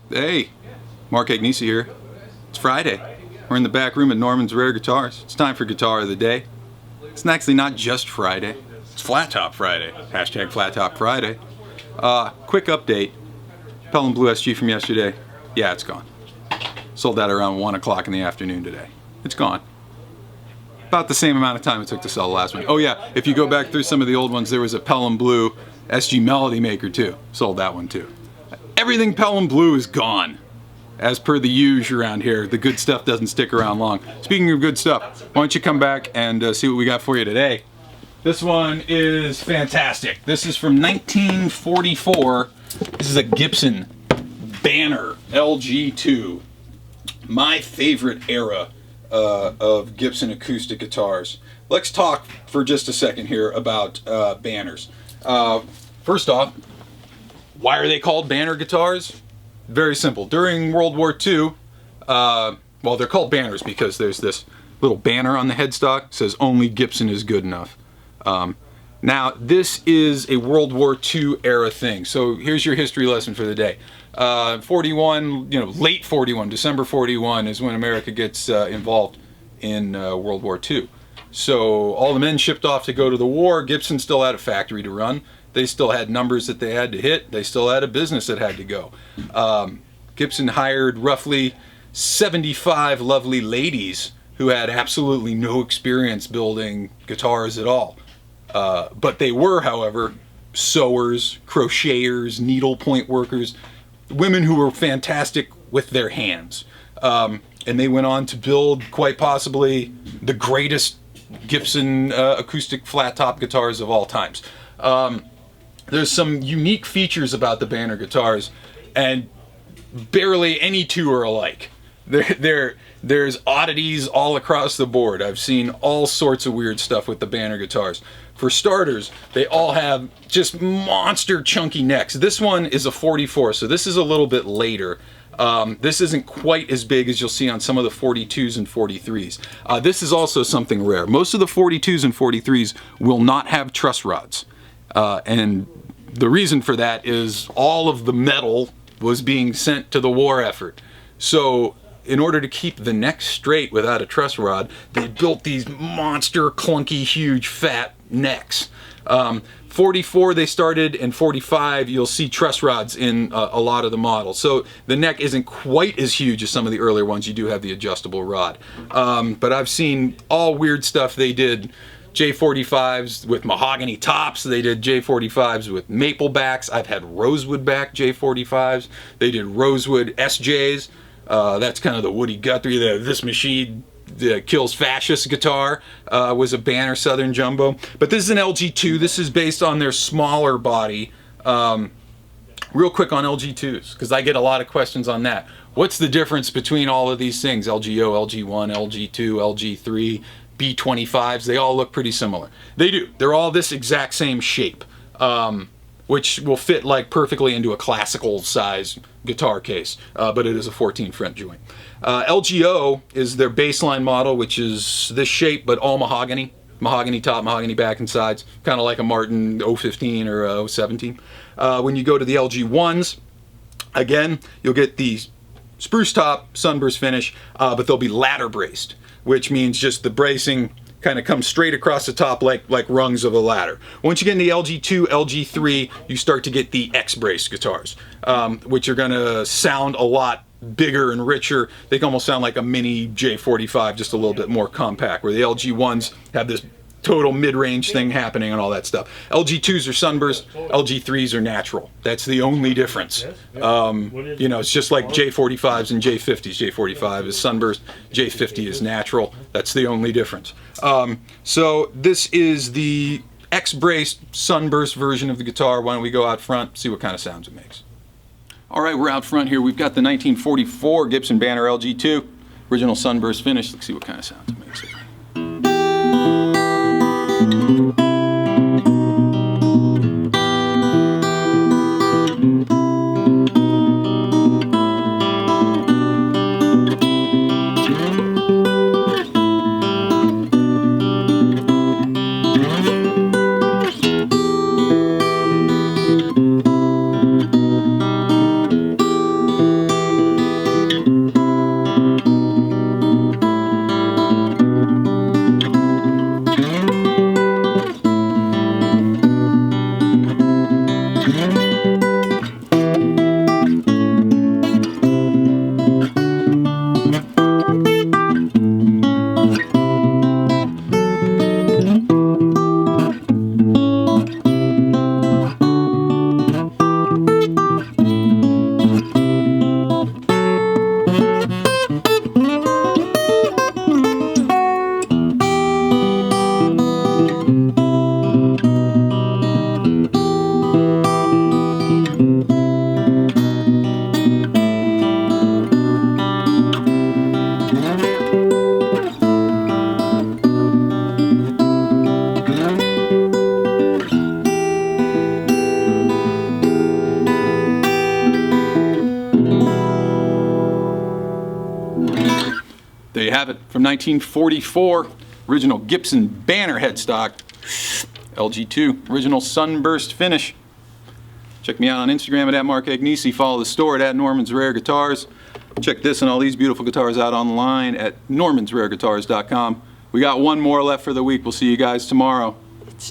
Hey, Mark Agnesi here. It's Friday. We're in the back room at Norman's Rare Guitars. It's time for Guitar of the Day. It's actually not just Friday. It's Flat Top Friday. Hashtag Flat Top Friday. Quick update. Pelham Blue SG from yesterday. Yeah, it's gone. Sold that around 1 o'clock in the afternoon today. It's gone. About the same amount of time it took to sell the last one. Oh yeah, if you go back through some of the old ones, there was a Pelham Blue SG Melody Maker too. Sold that one too. Everything Pelham Blue is gone. As per the usual around here, the good stuff doesn't stick around long. Speaking of good stuff, why don't you come back and see what we got for you today. This one is fantastic. This is from 1944. This is a Gibson Banner LG-2. My favorite era of Gibson acoustic guitars. Let's talk for just a second here about Banners. First off, why are they called Banner guitars? Very simple. During World War II, well, they're called Banners because there's this little banner on the headstock that says only Gibson is good enough. Now, this is a World War II era thing. So here's your history lesson for the day. 41, late 41, December 41 is when America gets involved in World War II. So all the men shipped off to go to the war. Gibson still had a factory to run. They still had numbers that they had to hit. They still had a business that had to go. Gibson hired roughly 75 lovely ladies who had absolutely no experience building guitars at all. But they were, however, sewers, crocheters, needlepoint workers, women who were fantastic with their hands. And they went on to build quite possibly the greatest Gibson acoustic flat top guitars of all times. There's some unique features about the Banner guitars, and barely any two are alike. There's oddities all across the board. I've seen all sorts of weird stuff with the Banner guitars. For starters, they all have just monster chunky necks. This one is a 44, so this is a little bit later. This isn't quite as big as you'll see on some of the 42s and 43s. This is also something rare. Most of the 42s and 43s will not have truss rods. And the reason for that is all of the metal was being sent to the war effort. So in order to keep the neck straight without a truss rod, they built these monster, clunky, huge, fat necks. 44 they started, and 45 you'll see truss rods in a lot of the models. So the neck isn't quite as huge as some of the earlier ones. You do have the adjustable rod. But I've seen all weird stuff. They did J45s with mahogany tops. They did J45s with maple backs. I've had rosewood back J45s. They did rosewood SJs. That's kind of the Woody Guthrie, this machine kills fascist guitar, was a Banner Southern Jumbo. But this is an LG-2. This is based on their smaller body. Real quick on LG-2s, because I get a lot of questions on that. What's the difference between all of these things? LGO, LG1, LG2, LG3, B25s, they all look pretty similar. They do. They're all this exact same shape, which will fit like perfectly into a classical size guitar case, but it is a 14 fret joint. LGO is their baseline model, which is this shape, but all mahogany. Mahogany top, mahogany back and sides, kind of like a Martin 015 or 017. When you go to the LG1s, again, you'll get the spruce top, sunburst finish, but they'll be ladder braced, which means just the bracing kind of comes straight across the top like rungs of a ladder. Once you get in the LG-2, LG-3, you start to get the X-braced guitars, which are going to sound a lot bigger and richer. They can almost sound like a mini J45, just a little bit more compact, where the LG-1s have this total mid-range thing happening and all that stuff. LG-2s are sunburst, LG-3s are natural. That's the only difference. It's just like J45s and J50s. J45 is sunburst, J50 is natural. That's the only difference. So this is the X-braced sunburst version of the guitar. Why don't we go out front, see what kind of sounds it makes. All right, we're out front here. We've got the 1944 Gibson Banner LG-2, original sunburst finish. Let's see what kind of sounds it makes here. There you have it, from 1944, original Gibson banner headstock, LG-2, original sunburst finish. Check me out on Instagram at Mark Agnesi. Follow the store at Norman's Rare Guitars. Check this and all these beautiful guitars out online at normansrareguitars.com. We got one more left for the week. We'll see you guys tomorrow. It's